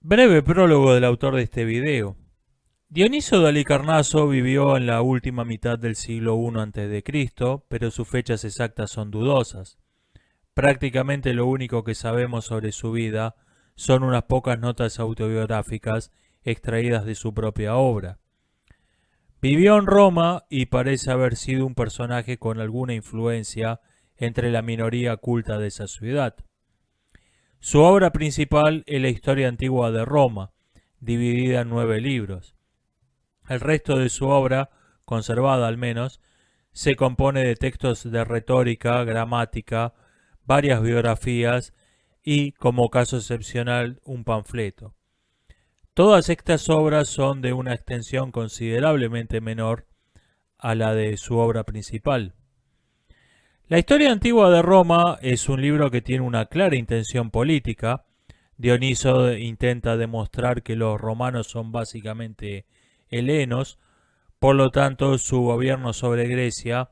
Breve prólogo del autor de este video. Dioniso de Halicarnaso vivió en la última mitad del siglo I a.C., pero sus fechas exactas son dudosas. Prácticamente lo único que sabemos sobre su vida son unas pocas notas autobiográficas extraídas de su propia obra. Vivió en Roma y parece haber sido un personaje con alguna influencia entre la minoría culta de esa ciudad. Su obra principal es la Historia Antigua de Roma, dividida en 9 libros. El resto de su obra, conservada al menos, se compone de textos de retórica, gramática, varias biografías y, como caso excepcional, un panfleto. Todas estas obras son de una extensión considerablemente menor a la de su obra principal. La Historia Antigua de Roma es un libro que tiene una clara intención política. Dioniso intenta demostrar que los romanos son básicamente helenos, por lo tanto su gobierno sobre Grecia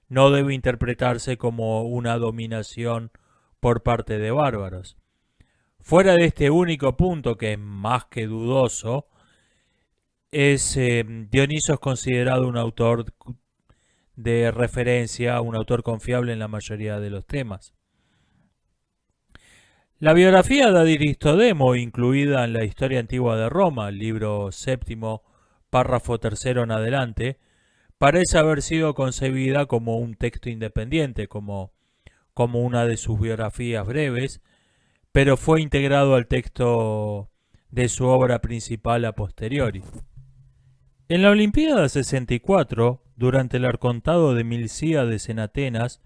no debe interpretarse como una dominación por parte de bárbaros. Fuera de este único punto, que es más que dudoso, Dioniso es considerado un autor de referencia, un autor confiable en la mayoría de los temas. La biografía de Aristodemo, incluida en la Historia Antigua de Roma, libro séptimo, párrafo tercero en adelante, parece haber sido concebida como un texto independiente, como una de sus biografías breves, pero fue integrado al texto de su obra principal a posteriori. En la Olimpiada 64, durante el arcontado de Milcíades en Atenas,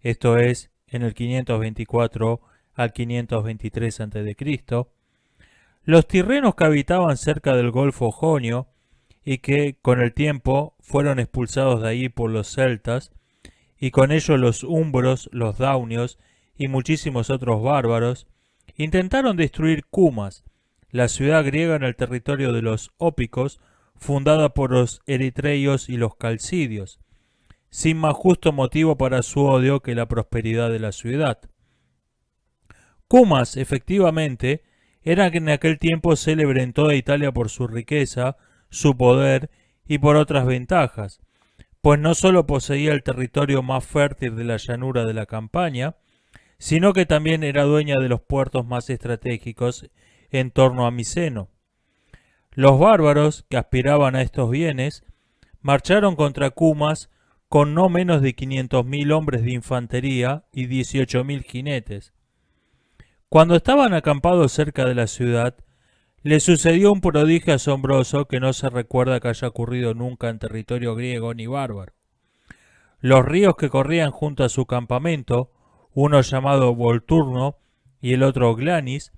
esto es, en el 524 al 523 a.C., los tirrenos que habitaban cerca del Golfo Jonio y que, con el tiempo, fueron expulsados de allí por los celtas, y con ellos los umbros, los daunios y muchísimos otros bárbaros, intentaron destruir Cumas, la ciudad griega en el territorio de los ópicos, fundada por los eritreios y los calcidios, sin más justo motivo para su odio que la prosperidad de la ciudad. Cumas, efectivamente, era en aquel tiempo célebre en toda Italia por su riqueza, su poder y por otras ventajas, pues no sólo poseía el territorio más fértil de la llanura de la Campania, sino que también era dueña de los puertos más estratégicos en torno a Miceno. Los bárbaros, que aspiraban a estos bienes, marcharon contra Cumas con no menos de 500.000 hombres de infantería y 18.000 jinetes. Cuando estaban acampados cerca de la ciudad, le sucedió un prodigio asombroso que no se recuerda que haya ocurrido nunca en territorio griego ni bárbaro. Los ríos que corrían junto a su campamento, uno llamado Volturno y el otro Glanis,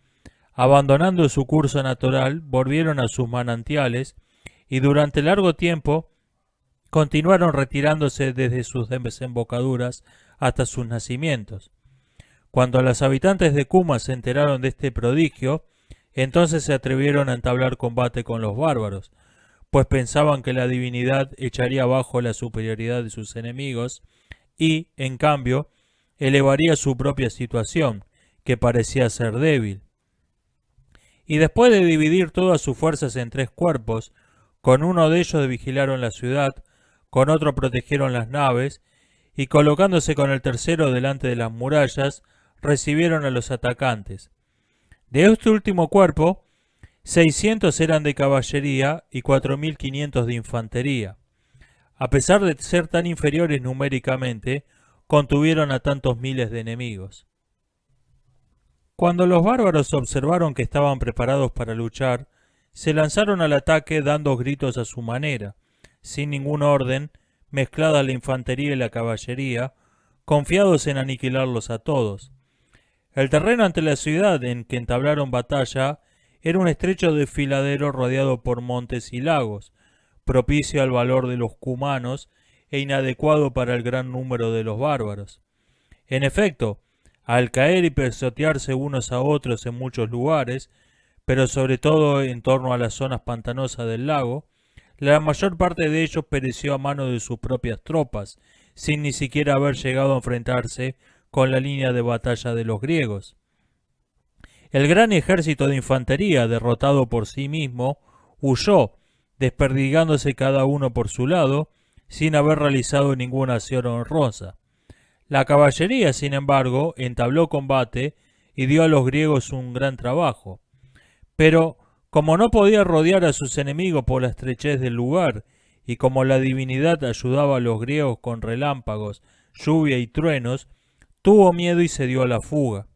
abandonando su curso natural, volvieron a sus manantiales y durante largo tiempo continuaron retirándose desde sus desembocaduras hasta sus nacimientos. Cuando los habitantes de Cumas se enteraron de este prodigio, entonces se atrevieron a entablar combate con los bárbaros, pues pensaban que la divinidad echaría abajo la superioridad de sus enemigos y, en cambio, elevaría su propia situación, que parecía ser débil. Y después de dividir todas sus fuerzas en 3 cuerpos, con uno de ellos vigilaron la ciudad, con otro protegieron las naves, y colocándose con el tercero delante de las murallas, recibieron a los atacantes. De este último cuerpo, 600 eran de caballería y 4.500 de infantería. A pesar de ser tan inferiores numéricamente, contuvieron a tantos miles de enemigos. Cuando los bárbaros observaron que estaban preparados para luchar, se lanzaron al ataque dando gritos a su manera, sin ningún orden, mezclada la infantería y la caballería, confiados en aniquilarlos a todos. El terreno ante la ciudad en que entablaron batalla era un estrecho desfiladero rodeado por montes y lagos, propicio al valor de los cumanos e inadecuado para el gran número de los bárbaros. En efecto, al caer y pisotearse unos a otros en muchos lugares, pero sobre todo en torno a las zonas pantanosas del lago, la mayor parte de ellos pereció a mano de sus propias tropas, sin ni siquiera haber llegado a enfrentarse con la línea de batalla de los griegos. El gran ejército de infantería, derrotado por sí mismo, huyó, desperdigándose cada uno por su lado, sin haber realizado ninguna acción honrosa. La caballería, sin embargo, entabló combate y dio a los griegos un gran trabajo. Pero, como no podía rodear a sus enemigos por la estrechez del lugar, y como la divinidad ayudaba a los griegos con relámpagos, lluvia y truenos, tuvo miedo y se dio a la fuga.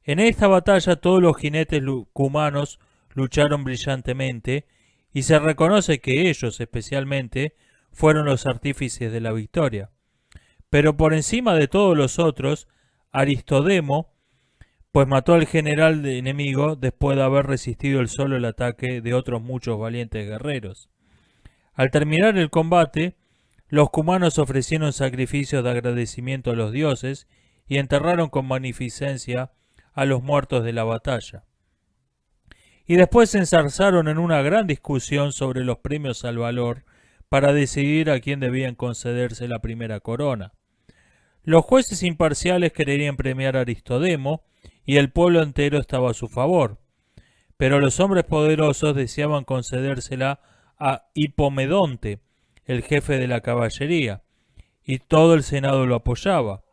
En esta batalla todos los jinetes cumanos lucharon brillantemente, y se reconoce que ellos, especialmente, fueron los artífices de la victoria. Pero por encima de todos los otros, Aristodemo, pues mató al general enemigo después de haber resistido solo el ataque de otros muchos valientes guerreros. Al terminar el combate, los cumanos ofrecieron sacrificios de agradecimiento a los dioses y enterraron con magnificencia a los muertos de la batalla. Y después se enzarzaron en una gran discusión sobre los premios al valor para decidir a quién debían concederse la primera corona. Los jueces imparciales querían premiar a Aristodemo y el pueblo entero estaba a su favor, pero los hombres poderosos deseaban concedérsela a Hipomedonte, el jefe de la caballería, y todo el senado lo apoyaba.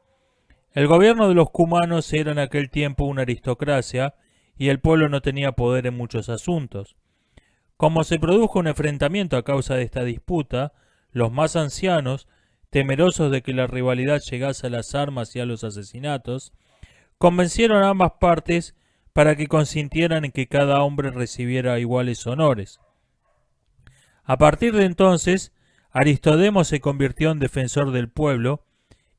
El gobierno de los cumanos era en aquel tiempo una aristocracia y el pueblo no tenía poder en muchos asuntos. Como se produjo un enfrentamiento a causa de esta disputa, los más ancianos, temerosos de que la rivalidad llegase a las armas y a los asesinatos, convencieron a ambas partes para que consintieran en que cada hombre recibiera iguales honores. A partir de entonces, Aristodemo se convirtió en defensor del pueblo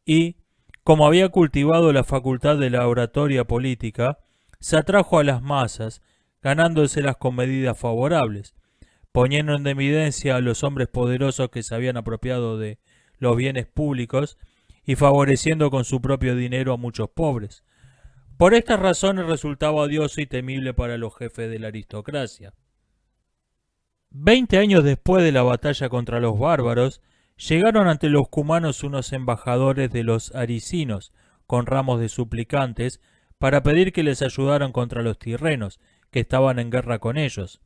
y, como había cultivado la facultad de la oratoria política, se atrajo a las masas, ganándoselas con medidas favorables, poniendo en evidencia a los hombres poderosos que se habían apropiado de los bienes públicos y favoreciendo con su propio dinero a muchos pobres. Por estas razones resultaba odioso y temible para los jefes de la aristocracia. 20 años después de la batalla contra los bárbaros, llegaron ante los cumanos unos embajadores de los aricinos, con ramos de suplicantes, para pedir que les ayudaran contra los tirrenos, que estaban en guerra con ellos,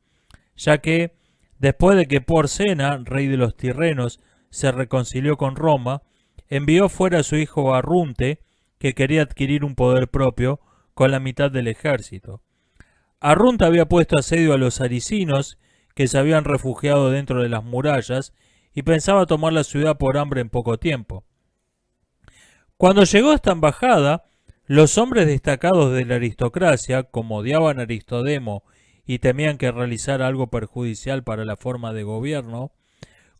ya que, después de que Porcena, rey de los tirrenos, se reconcilió con Roma, envió fuera a su hijo Arrunte, que quería adquirir un poder propio con la mitad del ejército. Arrunte había puesto asedio a los aricinos, que se habían refugiado dentro de las murallas, y pensaba tomar la ciudad por hambre en poco tiempo. Cuando llegó esta embajada, los hombres destacados de la aristocracia, como odiaban a Aristodemo y temían que realizara algo perjudicial para la forma de gobierno,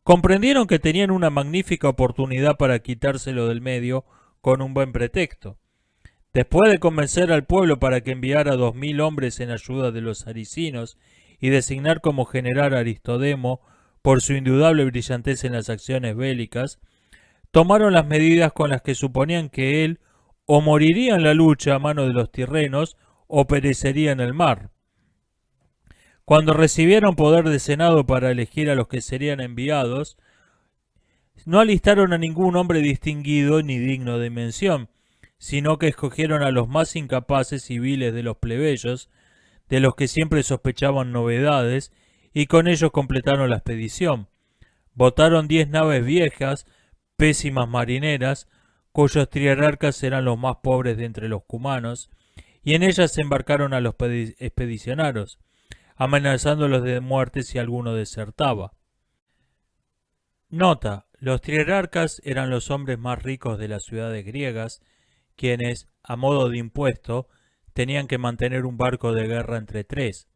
comprendieron que tenían una magnífica oportunidad para quitárselo del medio con un buen pretexto. Después de convencer al pueblo para que enviara 2000 hombres en ayuda de los aricinos y designar como general a Aristodemo por su indudable brillantez en las acciones bélicas, tomaron las medidas con las que suponían que él o moriría en la lucha a mano de los tirrenos o perecería en el mar. Cuando recibieron poder de senado para elegir a los que serían enviados, no alistaron a ningún hombre distinguido ni digno de mención, sino que escogieron a los más incapaces y viles de los plebeyos, de los que siempre sospechaban novedades, y con ellos completaron la expedición. Votaron 10 naves viejas, pésimas marineras, cuyos triarcas eran los más pobres de entre los cumanos, y en ellas se embarcaron a los expedicionarios, amenazándolos de muerte si alguno desertaba. Nota: los triarcas eran los hombres más ricos de las ciudades griegas, quienes, a modo de impuesto, tenían que mantener un barco de guerra entre tres.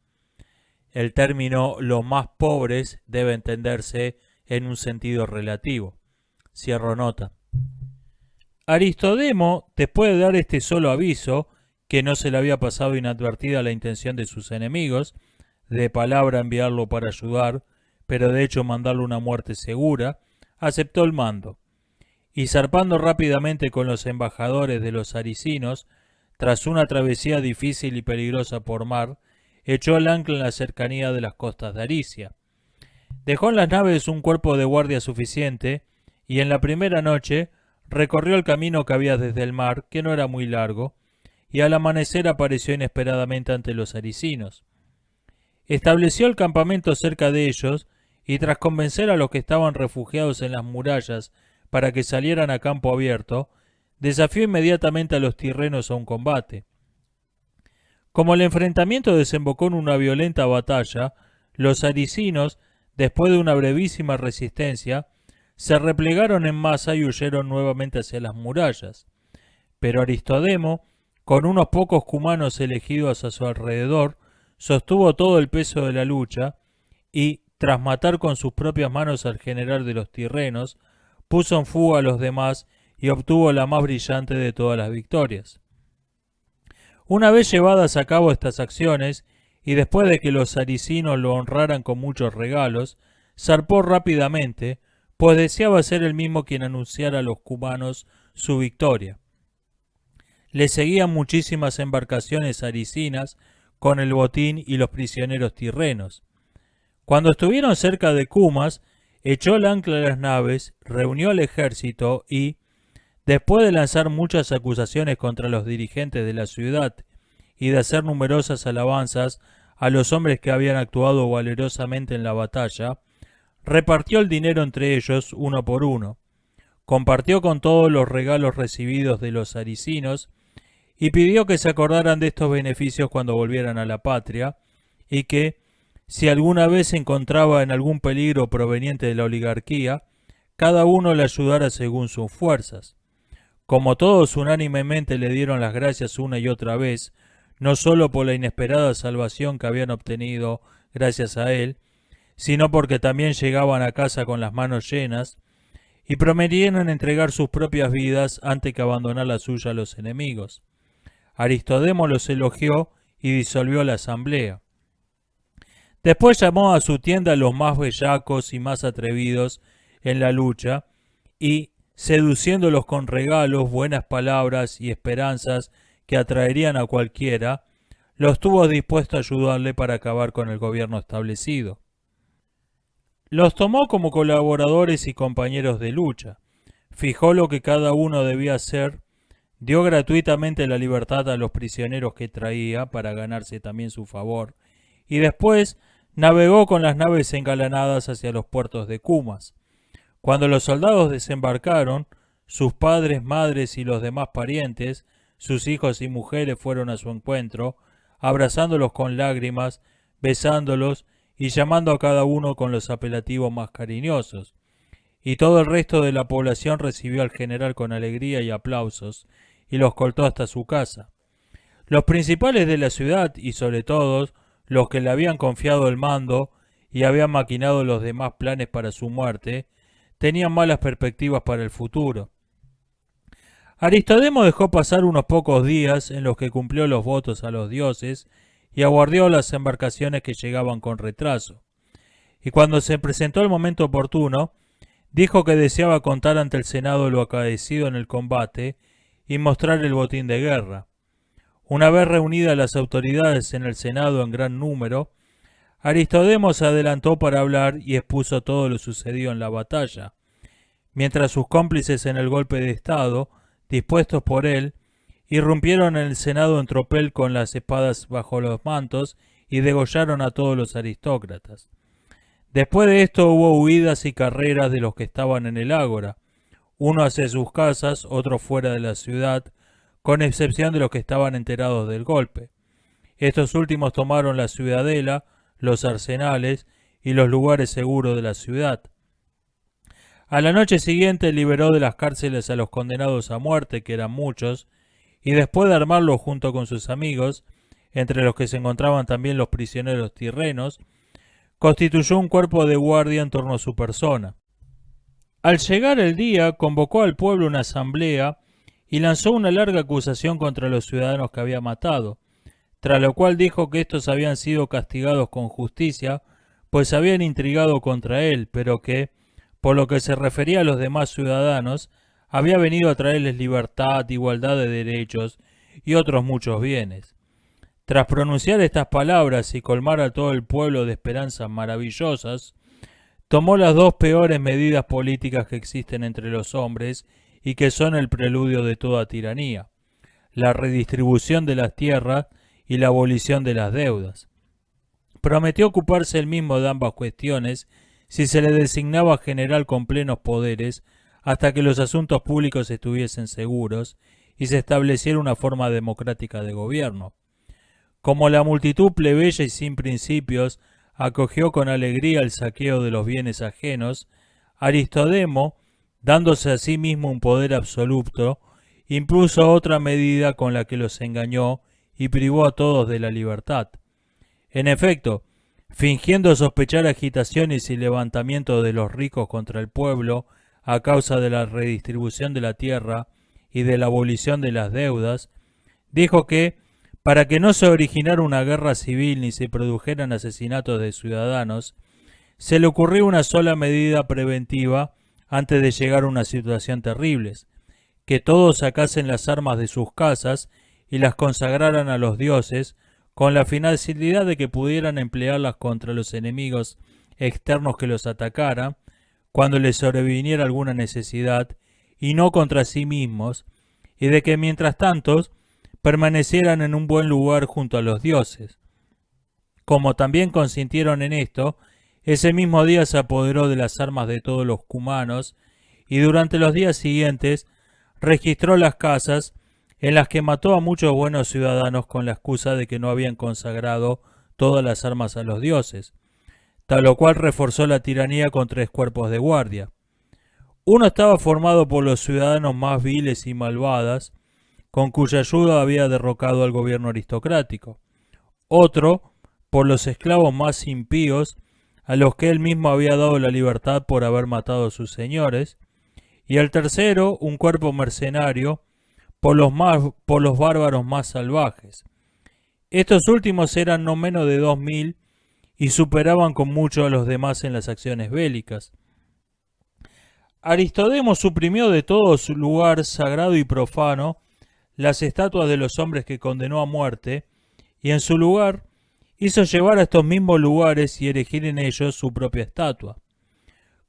El término los más pobres debe entenderse en un sentido relativo. Cierro nota. Aristodemo, después de dar este solo aviso, que no se le había pasado inadvertida la intención de sus enemigos, de palabra enviarlo para ayudar, pero de hecho mandarle una muerte segura, aceptó el mando. Y zarpando rápidamente con los embajadores de los aricinos, tras una travesía difícil y peligrosa por mar, echó el ancla en la cercanía de las costas de Aricia. Dejó en las naves un cuerpo de guardia suficiente, y en la primera noche recorrió el camino que había desde el mar, que no era muy largo, y al amanecer apareció inesperadamente ante los aricinos. Estableció el campamento cerca de ellos y tras convencer a los que estaban refugiados en las murallas para que salieran a campo abierto, desafió inmediatamente a los tirrenos a un combate. Como el enfrentamiento desembocó en una violenta batalla, los aricinos, después de una brevísima resistencia, se replegaron en masa y huyeron nuevamente hacia las murallas. Pero Aristodemo, con unos pocos cumanos elegidos a su alrededor, sostuvo todo el peso de la lucha y, tras matar con sus propias manos al general de los tirrenos, puso en fuga a los demás y obtuvo la más brillante de todas las victorias. Una vez llevadas a cabo estas acciones, y después de que los aricinos lo honraran con muchos regalos, zarpó rápidamente, pues deseaba ser él mismo quien anunciara a los cumanos su victoria. Le seguían muchísimas embarcaciones aricinas con el botín y los prisioneros tirrenos. Cuando estuvieron cerca de Cumas, echó el ancla a las naves, reunió al ejército y, después de lanzar muchas acusaciones contra los dirigentes de la ciudad y de hacer numerosas alabanzas a los hombres que habían actuado valerosamente en la batalla, repartió el dinero entre ellos uno por uno, compartió con todos los regalos recibidos de los aricinos y pidió que se acordaran de estos beneficios cuando volvieran a la patria y que, si alguna vez se encontraba en algún peligro proveniente de la oligarquía, cada uno le ayudara según sus fuerzas. Como todos unánimemente le dieron las gracias una y otra vez, no sólo por la inesperada salvación que habían obtenido gracias a él, sino porque también llegaban a casa con las manos llenas, y prometieron entregar sus propias vidas antes que abandonar la suya a los enemigos. Aristodemo los elogió y disolvió la asamblea. Después llamó a su tienda a los más bellacos y más atrevidos en la lucha, y, seduciéndolos con regalos, buenas palabras y esperanzas que atraerían a cualquiera, los tuvo dispuestos a ayudarle para acabar con el gobierno establecido. Los tomó como colaboradores y compañeros de lucha, fijó lo que cada uno debía hacer, dio gratuitamente la libertad a los prisioneros que traía para ganarse también su favor, y después navegó con las naves engalanadas hacia los puertos de Cumas. Cuando los soldados desembarcaron, sus padres, madres y los demás parientes, sus hijos y mujeres fueron a su encuentro, abrazándolos con lágrimas, besándolos y llamando a cada uno con los apelativos más cariñosos. Y todo el resto de la población recibió al general con alegría y aplausos, y lo escoltó hasta su casa. Los principales de la ciudad, y sobre todo los que le habían confiado el mando y habían maquinado los demás planes para su muerte, tenían malas perspectivas para el futuro. Aristodemo dejó pasar unos pocos días en los que cumplió los votos a los dioses y aguardó las embarcaciones que llegaban con retraso. Y cuando se presentó el momento oportuno, dijo que deseaba contar ante el Senado lo acaecido en el combate y mostrar el botín de guerra. Una vez reunidas las autoridades en el Senado en gran número, Aristodemo se adelantó para hablar y expuso todo lo sucedido en la batalla, mientras sus cómplices en el golpe de estado, dispuestos por él, irrumpieron en el Senado en tropel con las espadas bajo los mantos y degollaron a todos los aristócratas. Después de esto hubo huidas y carreras de los que estaban en el ágora, uno hacia sus casas, otro fuera de la ciudad, con excepción de los que estaban enterados del golpe. Estos últimos tomaron la ciudadela, los arsenales y los lugares seguros de la ciudad. A la noche siguiente liberó de las cárceles a los condenados a muerte, que eran muchos, y después de armarlos junto con sus amigos, entre los que se encontraban también los prisioneros tirrenos, constituyó un cuerpo de guardia en torno a su persona. Al llegar el día, convocó al pueblo una asamblea y lanzó una larga acusación contra los ciudadanos que había matado, tras lo cual dijo que estos habían sido castigados con justicia, pues habían intrigado contra él, pero que, por lo que se refería a los demás ciudadanos, había venido a traerles libertad, igualdad de derechos y otros muchos bienes. Tras pronunciar estas palabras y colmar a todo el pueblo de esperanzas maravillosas, tomó las dos peores medidas políticas que existen entre los hombres y que son el preludio de toda tiranía: la redistribución de las tierras y la abolición de las deudas. Prometió ocuparse él mismo de ambas cuestiones si se le designaba general con plenos poderes hasta que los asuntos públicos estuviesen seguros y se estableciera una forma democrática de gobierno. Como la multitud plebeya y sin principios acogió con alegría el saqueo de los bienes ajenos, Aristodemo, dándose a sí mismo un poder absoluto, impuso otra medida con la que los engañó y privó a todos de la libertad. En efecto, fingiendo sospechar agitaciones y levantamientos de los ricos contra el pueblo a causa de la redistribución de la tierra y de la abolición de las deudas, dijo que, para que no se originara una guerra civil ni se produjeran asesinatos de ciudadanos, se le ocurrió una sola medida preventiva antes de llegar a una situación terrible: que todos sacasen las armas de sus casas y las consagraran a los dioses, con la finalidad de que pudieran emplearlas contra los enemigos externos que los atacaran, cuando les sobreviniera alguna necesidad, y no contra sí mismos, y de que mientras tanto permanecieran en un buen lugar junto a los dioses. Como también consintieron en esto, ese mismo día se apoderó de las armas de todos los cumanos, y durante los días siguientes registró las casas en las que mató a muchos buenos ciudadanos con la excusa de que no habían consagrado todas las armas a los dioses, tal lo cual reforzó la tiranía con 3 cuerpos de guardia. Uno estaba formado por los ciudadanos más viles y malvadas, con cuya ayuda había derrocado al gobierno aristocrático; otro, por los esclavos más impíos, a los que él mismo había dado la libertad por haber matado a sus señores; y el tercero, un cuerpo mercenario, por los bárbaros más salvajes. Estos últimos eran no menos de 2000 y superaban con mucho a los demás en las acciones bélicas. Aristodemo suprimió de todo su lugar sagrado y profano las estatuas de los hombres que condenó a muerte, y en su lugar hizo llevar a estos mismos lugares y erigir en ellos su propia estatua.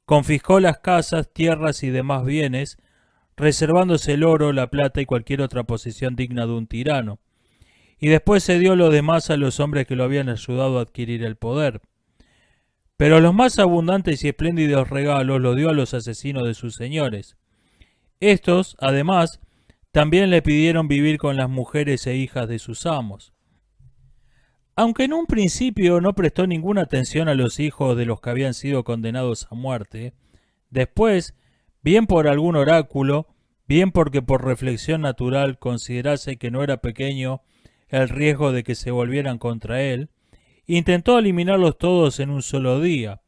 Confiscó las casas, tierras y demás bienes, reservándose el oro, la plata y cualquier otra posesión digna de un tirano, y después cedió lo demás a los hombres que lo habían ayudado a adquirir el poder. Pero los más abundantes y espléndidos regalos los dio a los asesinos de sus señores. Estos, además, también le pidieron vivir con las mujeres e hijas de sus amos. Aunque en un principio no prestó ninguna atención a los hijos de los que habían sido condenados a muerte, después, bien por algún oráculo, bien porque por reflexión natural considerase que no era pequeño el riesgo de que se volvieran contra él, intentó eliminarlos todos en un solo día.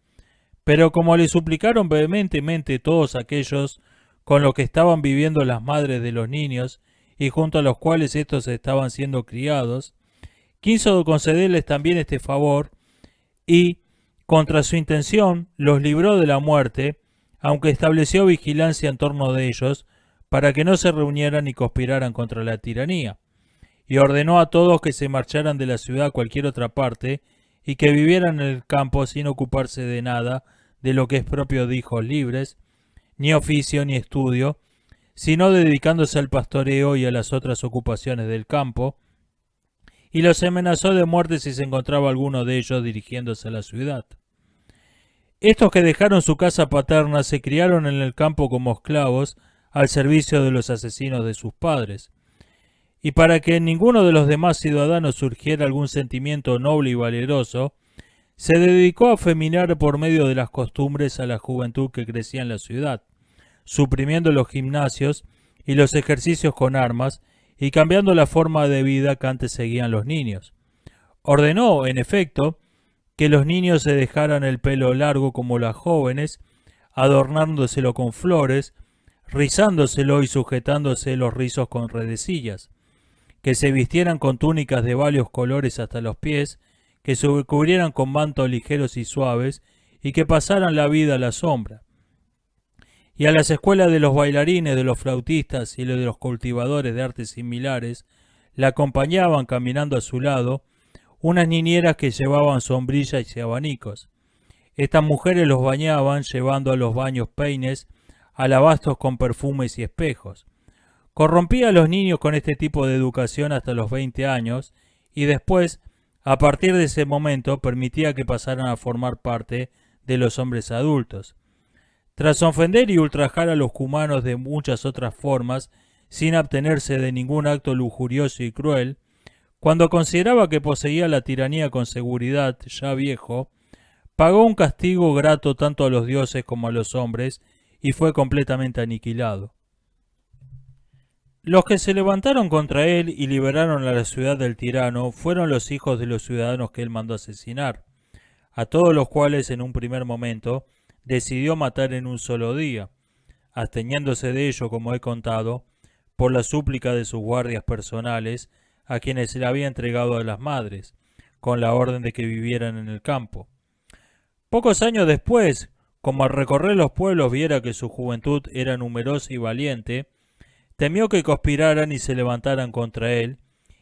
Pero como le suplicaron vehementemente todos aquellos con los que estaban viviendo las madres de los niños y junto a los cuales estos estaban siendo criados, quiso concederles también este favor y, contra su intención, los libró de la muerte, aunque estableció vigilancia en torno de ellos para que no se reunieran y conspiraran contra la tiranía, y ordenó a todos que se marcharan de la ciudad a cualquier otra parte y que vivieran en el campo sin ocuparse de nada de lo que es propio de hijos libres, ni oficio ni estudio, sino dedicándose al pastoreo y a las otras ocupaciones del campo, y los amenazó de muerte si se encontraba alguno de ellos dirigiéndose a la ciudad. Estos que dejaron su casa paterna se criaron en el campo como esclavos al servicio de los asesinos de sus padres, y para que en ninguno de los demás ciudadanos surgiera algún sentimiento noble y valeroso, se dedicó a afeminar por medio de las costumbres a la juventud que crecía en la ciudad, suprimiendo los gimnasios y los ejercicios con armas y cambiando la forma de vida que antes seguían los niños. Ordenó, en efecto, que los niños se dejaran el pelo largo como las jóvenes, adornándoselo con flores, rizándoselo y sujetándose los rizos con redecillas, que se vistieran con túnicas de varios colores hasta los pies, que se cubrieran con mantos ligeros y suaves, y que pasaran la vida a la sombra. Y a las escuelas de los bailarines, de los flautistas y de los cultivadores de artes similares, la acompañaban caminando a su lado unas niñeras que llevaban sombrillas y abanicos. Estas mujeres los bañaban, llevando a los baños peines, alabastros con perfumes y espejos. Corrompía a los niños con este tipo de educación hasta los 20 años y después, a partir de ese momento, permitía que pasaran a formar parte de los hombres adultos. Tras ofender y ultrajar a los cumanos de muchas otras formas, sin abstenerse de ningún acto lujurioso y cruel, cuando consideraba que poseía la tiranía con seguridad, ya viejo, pagó un castigo grato tanto a los dioses como a los hombres y fue completamente aniquilado. Los que se levantaron contra él y liberaron a la ciudad del tirano fueron los hijos de los ciudadanos que él mandó asesinar, a todos los cuales en un primer momento decidió matar en un solo día, absteniéndose de ello, como he contado, por la súplica de sus guardias personales, a quienes se le había entregado a las madres, con la orden de que vivieran en el campo. Pocos años después, como al recorrer los pueblos viera que su juventud era numerosa y valiente, temió que conspiraran y se levantaran contra él,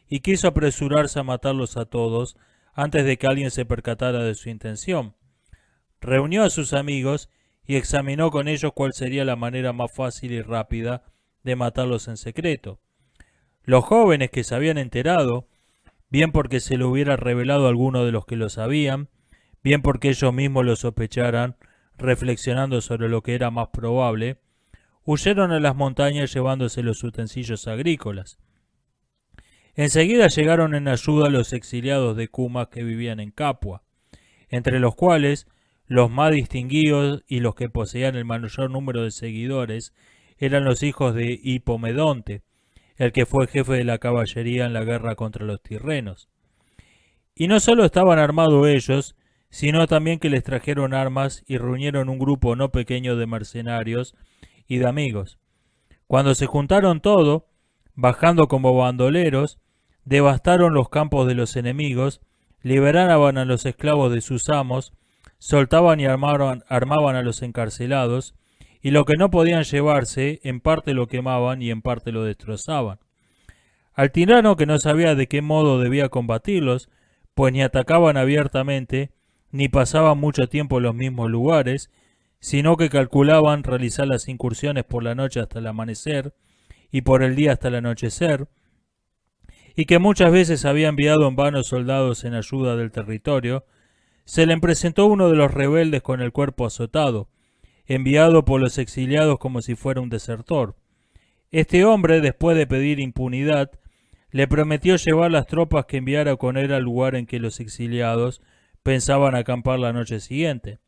y quiso apresurarse a matarlos a todos antes de que alguien se percatara de su intención. Reunió a sus amigos y examinó con ellos cuál sería la manera más fácil y rápida de matarlos en secreto. Los jóvenes que se habían enterado, bien porque se lo hubiera revelado a alguno de los que lo sabían, bien porque ellos mismos lo sospecharan, reflexionando sobre lo que era más probable, huyeron a las montañas llevándose los utensilios agrícolas. Enseguida llegaron en ayuda los exiliados de Cumas que vivían en Capua, entre los cuales los más distinguidos y los que poseían el mayor número de seguidores eran los hijos de Hipomedonte, el que fue jefe de la caballería en la guerra contra los tirrenos. Y no solo estaban armados ellos, sino también que les trajeron armas y reunieron un grupo no pequeño de mercenarios y de amigos. Cuando se juntaron todo, bajando como bandoleros, devastaron los campos de los enemigos, liberaban a los esclavos de sus amos, soltaban y armaban a los encarcelados, y lo que no podían llevarse, en parte lo quemaban y en parte lo destrozaban. Al tirano, que no sabía de qué modo debía combatirlos, pues ni atacaban abiertamente, ni pasaban mucho tiempo en los mismos lugares, sino que calculaban realizar las incursiones por la noche hasta el amanecer y por el día hasta el anochecer, y que muchas veces había enviado en vano soldados en ayuda del territorio, se le presentó uno de los rebeldes con el cuerpo azotado, enviado por los exiliados como si fuera un desertor. Este hombre, después de pedir impunidad, le prometió llevar las tropas que enviara con él al lugar en que los exiliados pensaban acampar la noche siguiente.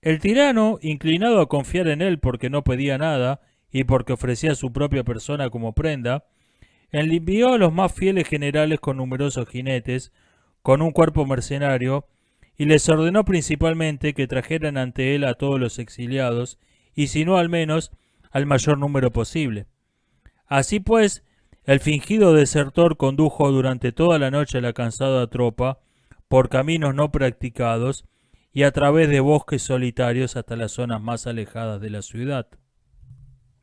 El tirano, inclinado a confiar en él porque no pedía nada y porque ofrecía su propia persona como prenda, envió a los más fieles generales con numerosos jinetes, con un cuerpo mercenario, y les ordenó principalmente que trajeran ante él a todos los exiliados, y si no al menos al mayor número posible. Así pues, el fingido desertor condujo durante toda la noche a la cansada tropa, por caminos no practicados, y a través de bosques solitarios hasta las zonas más alejadas de la ciudad.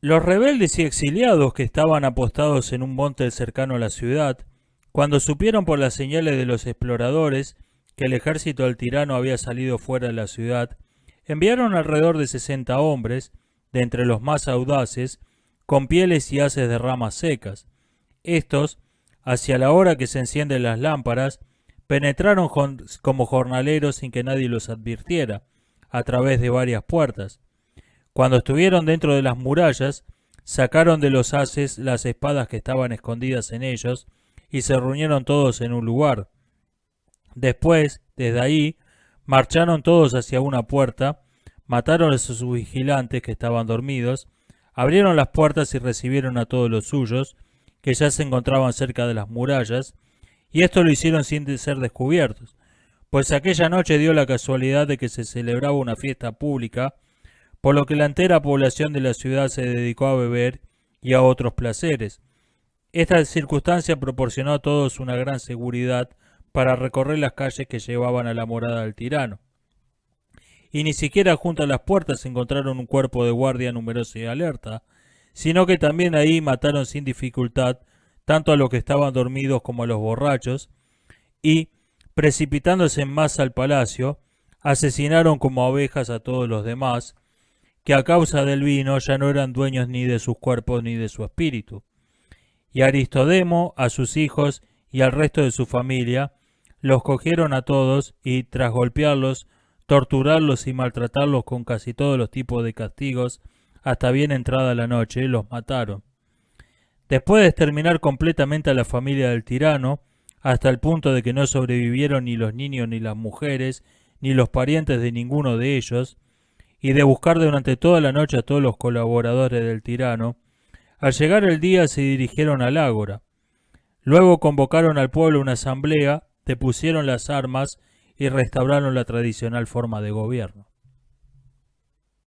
Los rebeldes y exiliados que estaban apostados en un monte cercano a la ciudad, cuando supieron por las señales de los exploradores que el ejército del tirano había salido fuera de la ciudad, enviaron alrededor de 60 hombres, de entre los más audaces, con pieles y haces de ramas secas. Estos, hacia la hora que se encienden las lámparas, penetraron como jornaleros sin que nadie los advirtiera, a través de varias puertas. Cuando estuvieron dentro de las murallas, sacaron de los haces las espadas que estaban escondidas en ellos y se reunieron todos en un lugar. Después, desde ahí, marcharon todos hacia una puerta, mataron a sus vigilantes que estaban dormidos, abrieron las puertas y recibieron a todos los suyos, que ya se encontraban cerca de las murallas, y esto lo hicieron sin ser descubiertos, pues aquella noche dio la casualidad de que se celebraba una fiesta pública, por lo que la entera población de la ciudad se dedicó a beber y a otros placeres. Esta circunstancia proporcionó a todos una gran seguridad para recorrer las calles que llevaban a la morada del tirano. Y ni siquiera junto a las puertas encontraron un cuerpo de guardia numeroso y alerta, sino que también ahí mataron sin dificultad tanto a los que estaban dormidos como a los borrachos, y, precipitándose en masa al palacio, asesinaron como abejas a todos los demás, que a causa del vino ya no eran dueños ni de sus cuerpos ni de su espíritu. y Aristodemo a sus hijos y al resto de su familia, los cogieron a todos y, tras golpearlos, torturarlos y maltratarlos con casi todos los tipos de castigos, hasta bien entrada la noche, los mataron. Después de exterminar completamente a la familia del tirano, hasta el punto de que no sobrevivieron ni los niños ni las mujeres, ni los parientes de ninguno de ellos, y de buscar durante toda la noche a todos los colaboradores del tirano, al llegar el día se dirigieron al ágora. Luego convocaron al pueblo a una asamblea, depusieron las armas y restauraron la tradicional forma de gobierno.